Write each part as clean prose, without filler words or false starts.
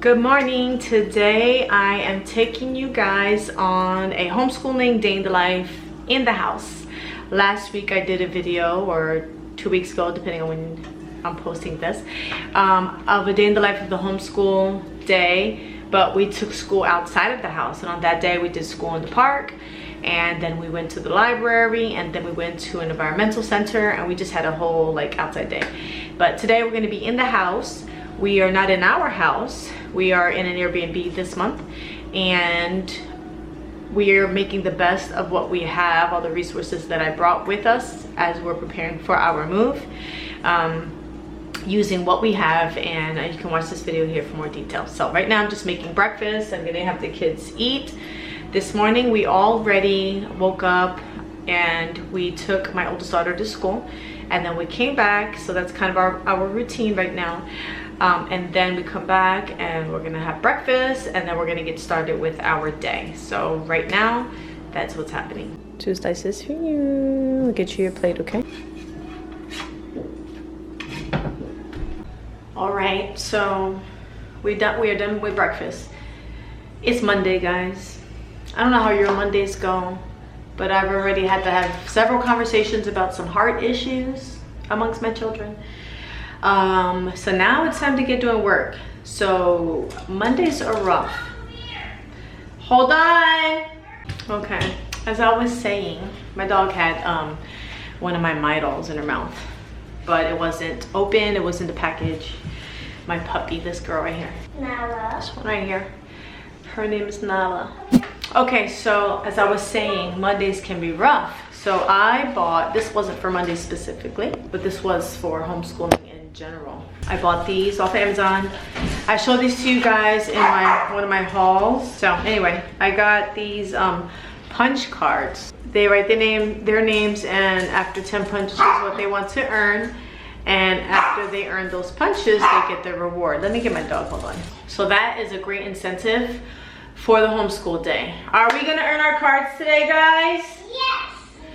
Good morning. Today I am taking you guys on a homeschooling day in the life in the house. Last week I did a video, or 2 weeks ago depending on when I'm posting this, of a day in the life of the homeschool day, but we took school outside of the house, and on that day we did school in the park, and then we went to the library, and then we went to an environmental center, and we just had a whole outside day. But today we're going to be in the house. We are not in our house. We are in an Airbnb this month, and we are making the best of what we have, all the resources that I brought with us as we're preparing for our move, using what we have, and you can watch this video here for more details. So right now I'm just making breakfast. I'm gonna have the kids eat. This morning we already woke up and we took my oldest daughter to school, and then we came back. So that's kind of our routine right now. And then we come back and we're gonna have breakfast, and then we're gonna get started with our day. So right now, that's what's happening. 2 slices for you. I'll get you your plate, okay? All right, so we are done with breakfast. It's Monday, guys. I don't know how your Mondays go, but I've already had to have several conversations about some heart issues amongst my children. So now it's time to get doing work. So Mondays are rough. Hold on. Okay, as I was saying, my dog had one of my Midals in her mouth, but it wasn't open, it was in the package. My puppy, this girl right here, Nala. This one right here, her name is Nala. Okay, so as I was saying, Mondays can be rough. So I bought, this wasn't for Mondays specifically, but this was for homeschooling in general. I bought these off Amazon. I showed these to you guys in one of my hauls. So anyway, I got these punch cards. They write their names, and after 10 punches what they want to earn, and after they earn those punches they get their reward. Let me get my dog, hold on. So that is a great incentive for the homeschool day. Are we gonna earn our cards today, guys? Yes.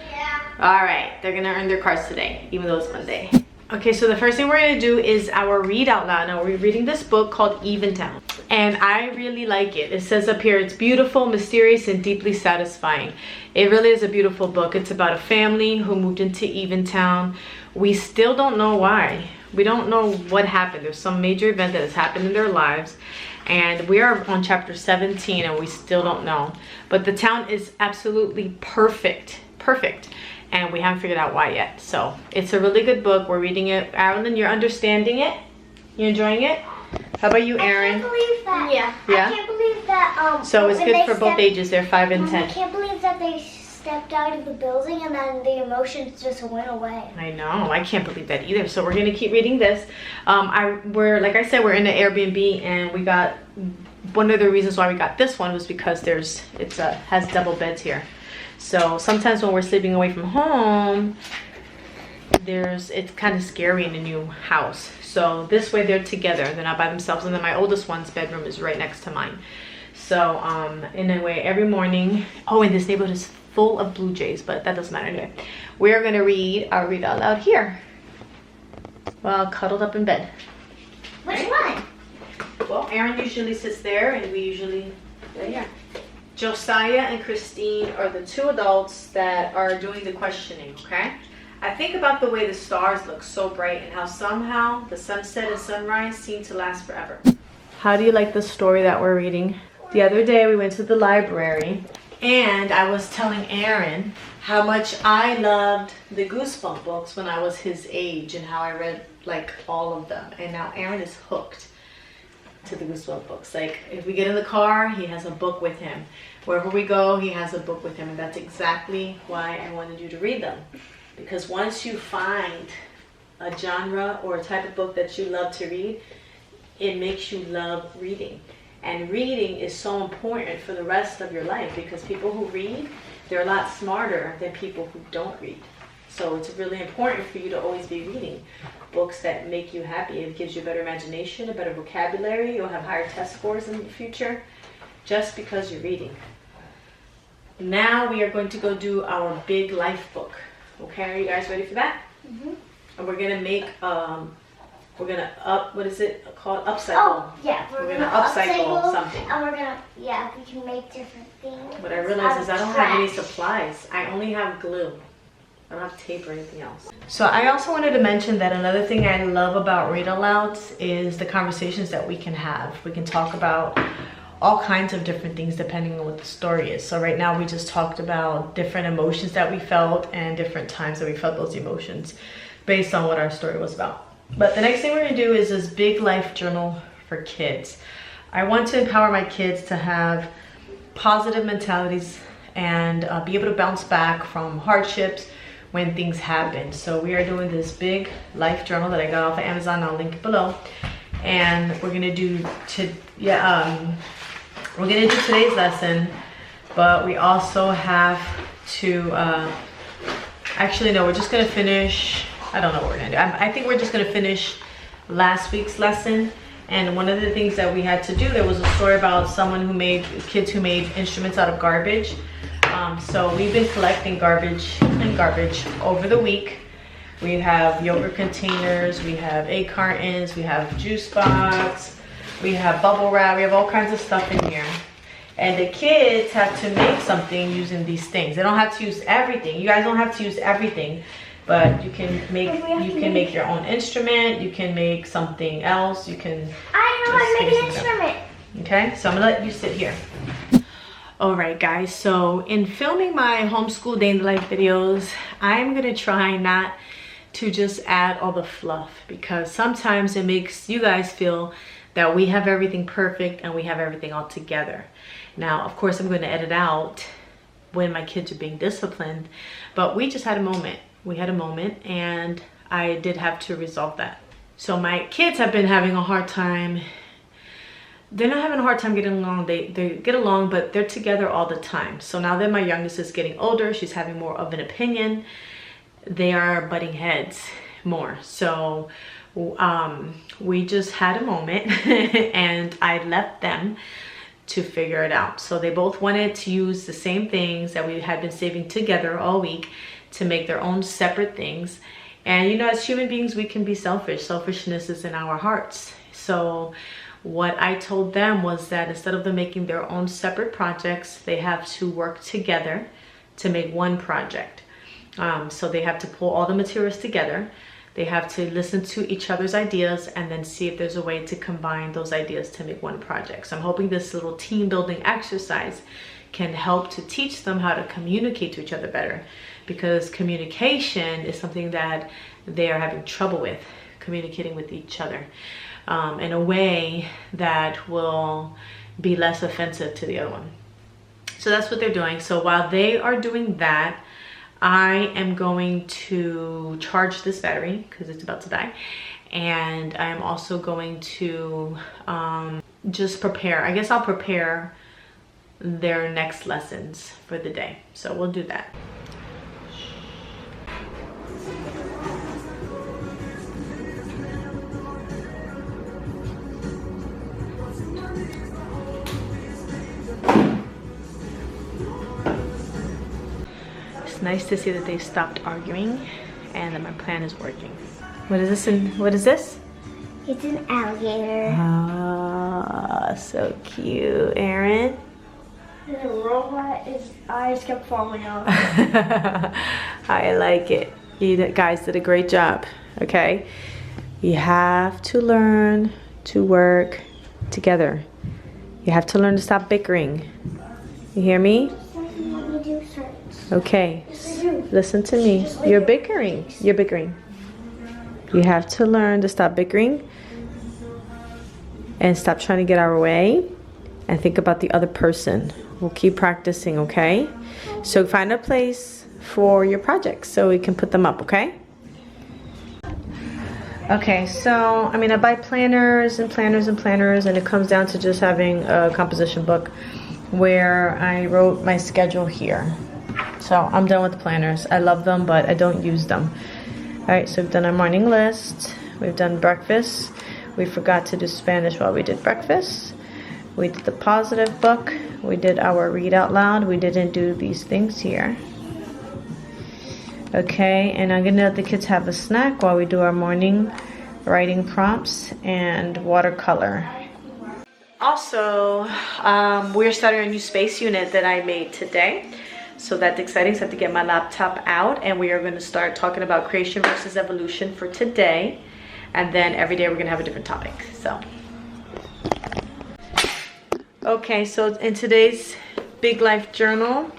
Yeah. All right, they're gonna earn their cards today, even though it's Monday. Okay, so the first thing we're gonna do is our read out loud. Now we're reading this book called Eventown, and I really like it. It says up here, it's beautiful, mysterious, and deeply satisfying. It really is a beautiful book. It's about a family who moved into Eventown. We still don't know why. We don't know what happened. There's some major event that has happened in their lives, and we are on chapter 17 and we still don't know. But the town is absolutely perfect, and we haven't figured out why yet. So it's a really good book. We're reading it. Alan, you're understanding it? You enjoying it? How about you, Aaron? I can't believe that. Yeah? I can't believe that. So it's good for both ages. They're 5 and 10. I can't believe that they stepped out of the building and then the emotions just went away. I know. I can't believe that either. So we're gonna keep reading this. We're like I said, we're in an Airbnb, and we got, one of the reasons why we got this one was because it has double beds here. So sometimes when we're sleeping away from home, it's kind of scary in a new house. So this way they're together, they're not by themselves, and then my oldest one's bedroom is right next to mine. So anyway, every morning, and this neighborhood is full of blue jays, but that doesn't matter anyway. We're gonna read our read out loud here, while cuddled up in bed. Which one? Well, Aaron usually sits there, and we usually right here. Josiah and Christine are the 2 adults that are doing the questioning, okay? I think about the way the stars look so bright, and how somehow the sunset and sunrise seem to last forever. How do you like the story that we're reading? The other day we went to the library, and I was telling Aaron how much I loved the Goosebump books when I was his age, and how I read all of them. And now Aaron is hooked to the Goosebump books. If we get in the car, he has a book with him. Wherever we go, he has a book with him, and that's exactly why I wanted you to read them. Because once you find a genre or a type of book that you love to read, it makes you love reading. And reading is so important for the rest of your life, because people who read, they're a lot smarter than people who don't read. So it's really important for you to always be reading books that make you happy. It gives you a better imagination, a better vocabulary. You'll have higher test scores in the future just because you're reading. Now we are going to go do our big life book. Okay, are you guys ready for that? Mm-hmm. And we're gonna make We're gonna what is it called? Upcycle. Oh, yeah. We're gonna upcycle something. And we're gonna, we can make different things. What I realized is I don't have any supplies. I only have glue. I don't have tape or anything else. So I also wanted to mention that another thing I love about read alouds is the conversations that we can have. We can talk about all kinds of different things depending on what the story is. So right now we just talked about different emotions that we felt and different times that we felt those emotions based on what our story was about. But the next thing we're gonna do is this big life journal for kids. I want to empower my kids to have positive mentalities and be able to bounce back from hardships when things happen. So we are doing this big life journal that I got off of Amazon. I'll link it below. And we're gonna do we're gonna do today's lesson, but we also have to actually no, we're just gonna finish. I don't know what we're gonna do. I think we're just gonna finish last week's lesson. And one of the things that we had to do, there was a story about someone who made kids who made instruments out of garbage. So we've been collecting garbage and garbage over the week. We have yogurt containers, we have egg cartons, we have juice box, we have bubble wrap, we have all kinds of stuff in here. And the kids have to make something using these things. They don't have to use everything. You guys don't have to use everything, but you can make your own instrument. You can make something else. You can. I know how to make an instrument. Okay, so I'm gonna let you sit here. All right, guys. So in filming my homeschool day in the life videos, I'm gonna try not to just add all the fluff, because sometimes it makes you guys feel that we have everything perfect and we have everything all together. Now, of course, I'm going to edit out when my kids are being disciplined, but we just had a moment. We had a moment and I did have to resolve that. So my kids have been having a hard time. They're not having a hard time getting along. They get along, but they're together all the time. So now that my youngest is getting older, she's having more of an opinion. They are butting heads more. So we just had a moment and I left them to figure it out. So they both wanted to use the same things that we had been saving together all week to make their own separate things. And you know, as human beings, we can be selfish. Selfishness is in our hearts. So what I told them was that instead of them making their own separate projects, they have to work together to make one project. So they have to pull all the materials together. They have to listen to each other's ideas and then see if there's a way to combine those ideas to make one project. So I'm hoping this little team building exercise can help to teach them how to communicate to each other better, because communication is something that they are having trouble with, communicating with each other in a way that will be less offensive to the other one. So that's what they're doing. So while they are doing that, I am going to charge this battery because it's about to die. And I'm also going to just prepare. I guess I'll prepare their next lessons for the day. So we'll do that. Nice to see that they stopped arguing and that my plan is working. What is this? What is this? It's an alligator. Ah, so cute, Aaron. The robot, his eyes kept falling out. I like it. You guys did a great job. Okay, you have to learn to work together. You have to learn to stop bickering. You hear me? Okay, listen to me. You're bickering. You're bickering. You have to learn to stop bickering and stop trying to get our way and think about the other person. We'll keep practicing, okay? So find a place for your projects so we can put them up, okay? Okay, so I mean, I buy planners and planners and planners, and it comes down to just having a composition book where I wrote my schedule here. So I'm done with the planners. I love them, but I don't use them. All right, so we've done our morning list. We've done breakfast. We forgot to do Spanish while we did breakfast. We did the positive book. We did our read out loud. We didn't do these things here. Okay, and I'm gonna let the kids have a snack while we do our morning writing prompts, and watercolor. Also, we're starting a new space unit that I made today. So that's exciting. So I have to get my laptop out, and we are going to start talking about creation versus evolution for today. And then every day we're going to have a different topic. So, okay, so in today's Big Life Journal,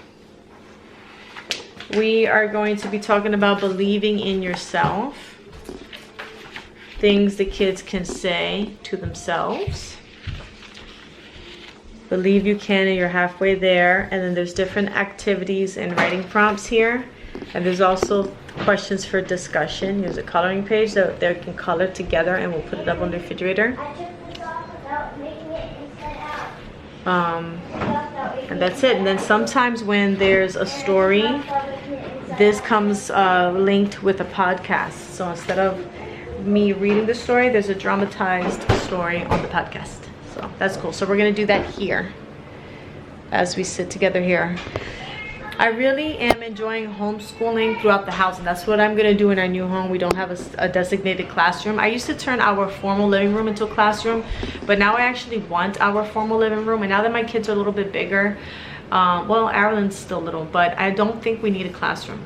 we are going to be talking about believing in yourself. Things the kids can say to themselves. Believe you can and you're halfway there. And then there's different activities and writing prompts here. And there's also questions for discussion. Here's a coloring page that they can color together, and we'll put it up on the refrigerator. And that's it. And then sometimes when there's a story, this comes linked with a podcast. So instead of me reading the story, there's a dramatized story on the podcast. So that's cool. So we're going to do that here as we sit together here. I really am enjoying homeschooling throughout the house, and that's what I'm going to do in our new home. We don't have a designated classroom. I used to turn our formal living room into a classroom, but now I actually want our formal living room. And now that my kids are a little bit bigger, well, Arlen's still little, but I don't think we need a classroom.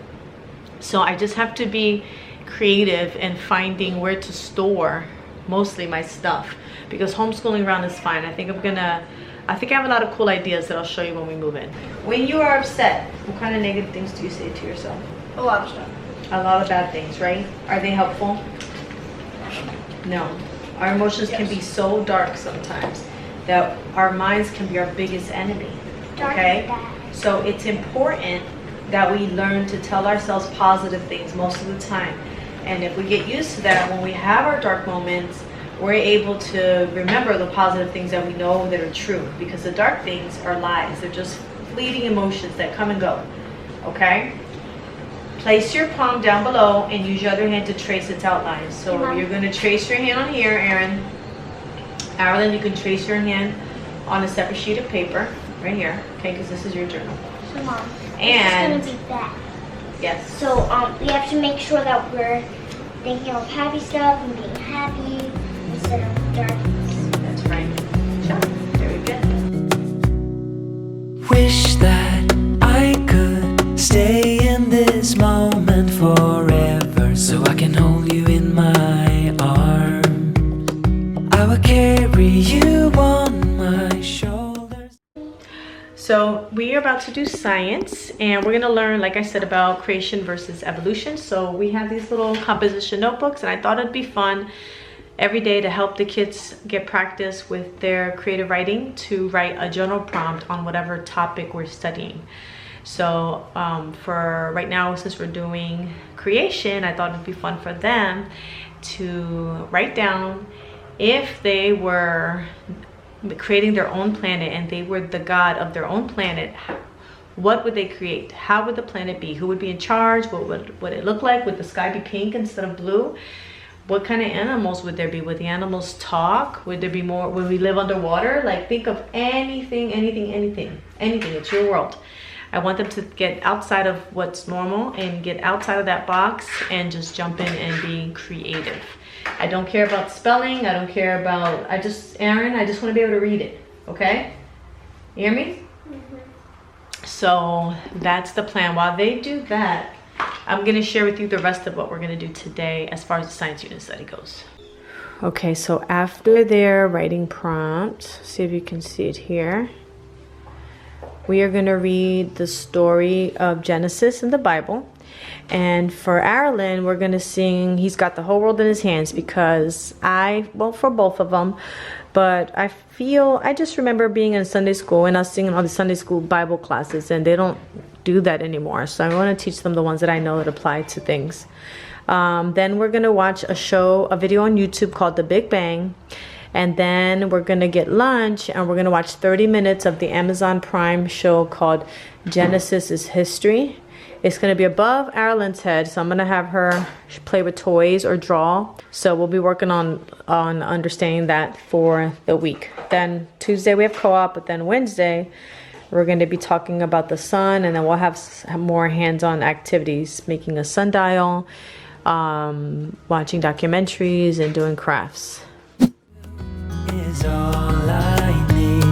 So I just have to be creative in finding where to store mostly my stuff, because homeschooling around is fine. I think I have a lot of cool ideas that I'll show you when we move in. When you are upset, what kind of negative things do you say to yourself? A lot of stuff. A lot of bad things, right? Are they helpful? No. Our emotions can be so dark sometimes that our minds can be our biggest enemy. Okay? So it's important that we learn to tell ourselves positive things most of the time. And if we get used to that, when we have our dark moments, we're able to remember the positive things that we know that are true, because the dark things are lies. They're just fleeting emotions that come and go. Okay? Place your palm down below and use your other hand to trace its outlines. So you're going to trace your hand on here, Aaron. Arlen, you can trace your hand on a separate sheet of paper right here. Okay, because this is your journal. So Mom, and it's going to be that. Yes. So we have to make sure that we're thinking of happy stuff and being happy instead of darkness. That's right. Sure. Very good. Wish that I could stay in this moment forever, so I can hold you in my arms. I will carry you on my shoulders. So we are about to do science, and we're going to learn, like I said, about creation versus evolution. So we have these little composition notebooks, and I thought it'd be fun every day to help the kids get practice with their creative writing, to write a journal prompt on whatever topic we're studying. So for right now, since we're doing creation, I thought it'd be fun for them to write down, if they were creating their own planet and they were the god of their own planet, what would they create? How would the planet be? Who would be in charge? What would it look like? Would the sky be pink instead of blue? What kind of animals would there be? Would the animals talk? Would there be more? Would we live underwater? Like, think of anything. It's your world. I want them to get outside of what's normal and get outside of that box and just jump in and be creative. I don't care about spelling. I don't care about, Aaron, I just want to be able to read it. Okay? You hear me? Mm-hmm. So that's the plan. While they do that, I'm going to share with you the rest of what we're going to do today as far as the science unit study goes. Okay, so after their writing prompt, see if you can see it here, we are going to read the story of Genesis in the Bible. And for Arlen, we're going to sing He's Got the Whole World in His Hands, because for both of them, but I just remember being in Sunday school and us singing all the Sunday school Bible classes, and they don't do that anymore. So I want to teach them the ones that I know that apply to things. Then we're going to watch a video on YouTube called The Big Bang. And then we're going to get lunch, and we're going to watch 30 minutes of the Amazon Prime show called Genesis is History. It's going to be above Arlen's head, so I'm going to have her play with toys or draw. So we'll be working on understanding that for the week. Then Tuesday we have co-op, but then Wednesday we're going to be talking about the sun, and then we'll have more hands-on activities, making a sundial, watching documentaries and doing crafts. Is all I need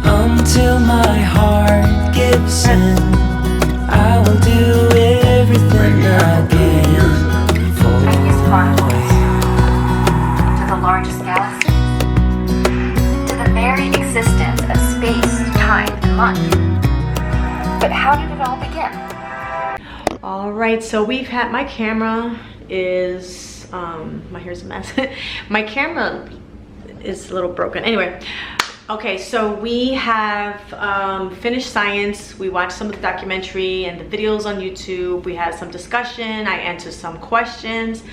until my heart gives in. I will do everything I can for to the largest galaxies, to the very existence of space, time, and life. But how did it all begin? All right, so we've had, my camera is, my hair's a mess. My camera is a little broken. Anyway, okay, so we have finished science. We watched some of the documentary and the videos on YouTube. We had some discussion. I answered some questions.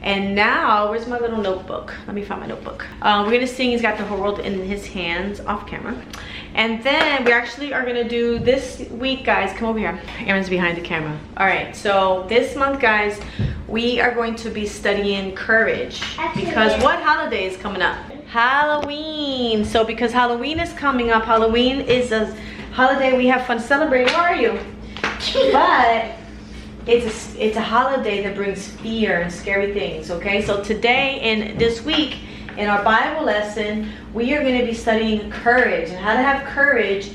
And now, where's my little notebook? Let me find my notebook. We're gonna sing He's Got the Whole World in His Hands off camera. And then we actually are gonna do this week, guys, come over here. Aaron's behind the camera. All right, so this month, guys, we are going to be studying courage. Because what holiday is coming up? Halloween. So because Halloween is coming up, Halloween is a holiday we have fun celebrating. Where are you? But it's a holiday that brings fear and scary things, okay? So today and this week in our Bible lesson, we are going to be studying courage and how to have courage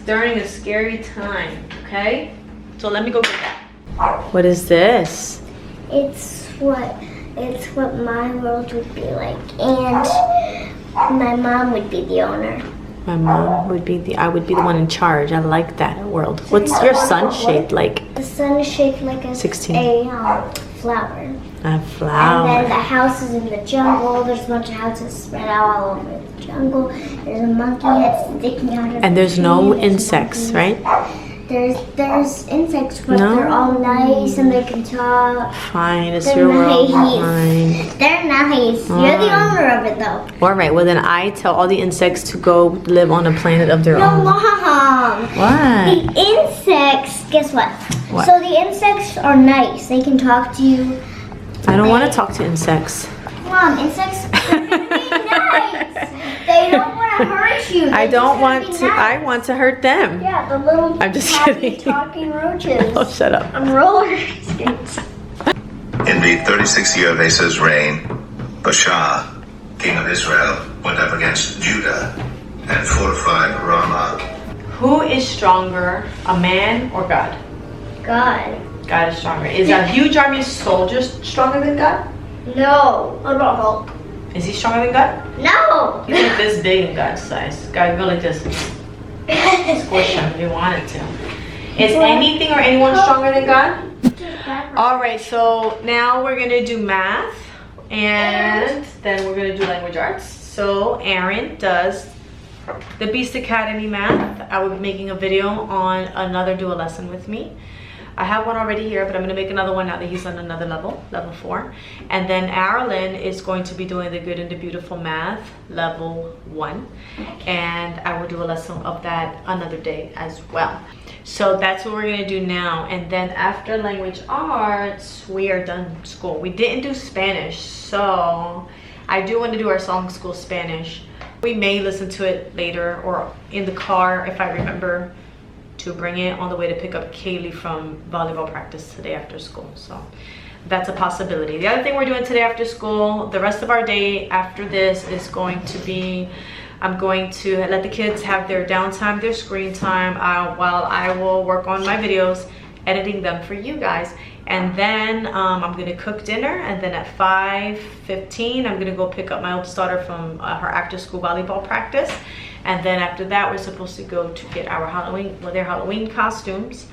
during a scary time, okay? So let me go get that. What is this? It's what my world would be like, and my mom would be the owner. My mom would be I would be the one in charge. I like that world. What's your sun shaped like? The sun is shaped like a 16. a flower. A flower. And then the house is in the jungle. There's a bunch of houses spread out all over the jungle. There's a monkey head sticking out of And there's the no tree. insects, right? There's insects, but No? they're all nice and they can talk. Fine, it's They're your world. nice. Fine. They're nice. You're the owner of it, though. All right, well then I tell all the insects to go live on a planet of their No, own. Mom. What? The insects, guess what? What? So the insects are nice. They can talk to you. I don't want to talk to insects. Mom, insects are gonna be nice. They don't want to hurt you. I They're don't just want gonna to. be I nice. want to hurt them. Yeah, the little I'm just happy kidding. talking roaches. Oh, shut up. On roller skates. In the 36th year of Asa's reign, Baasha, king of Israel, went up against Judah and fortified Ramah. Who is stronger, a man or God? God. God is stronger. Is a huge army of soldiers stronger than God? No. What about Hulk? Is he stronger than God? No. He's like this big in God's size. God really just squish him if he wanted to. Is anything or anyone stronger than God? All right, so now we're gonna do math and then we're gonna do language arts. So Aaron does the Beast Academy math. I will be making a video on another dual lesson with me. I have one already here, but I'm gonna make another one now that he's on another level, level 4. And then Arlen is going to be doing the Good and the Beautiful math, level 1. And I will do a lesson of that another day as well. So that's what we're gonna do now. And then after language arts, we are done school. We didn't do Spanish, so I do want to do our song school Spanish. We may listen to it later or in the car if I remember to bring it on the way to pick up Kaylee from volleyball practice today after school. So that's a possibility. The other thing we're doing today after school, the rest of our day after this is going to be, I'm going to let the kids have their downtime, their screen time, while I will work on my videos, editing them for you guys. And then I'm gonna cook dinner, and then at 5:15 I'm gonna go pick up my oldest daughter from her after school volleyball practice. And then after that we're supposed to go to get our Halloween, well, their Halloween costumes,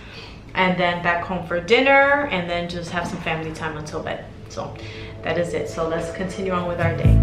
and then back home for dinner, and then just have some family time until bed. So that is it. So let's continue on with our day.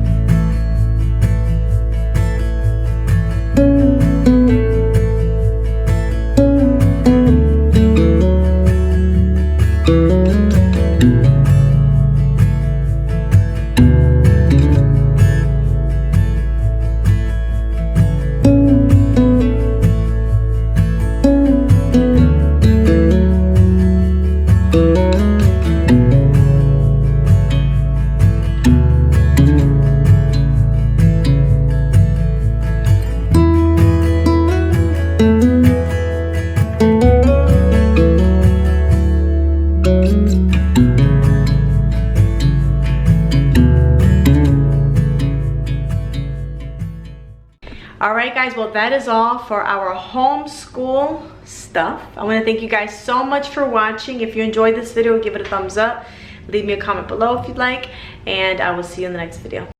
well, that is all for our homeschool stuff. I want to thank you guys so much for watching. If you enjoyed this video, give it a thumbs up. Leave me a comment below if you'd like, and I will see you in the next video.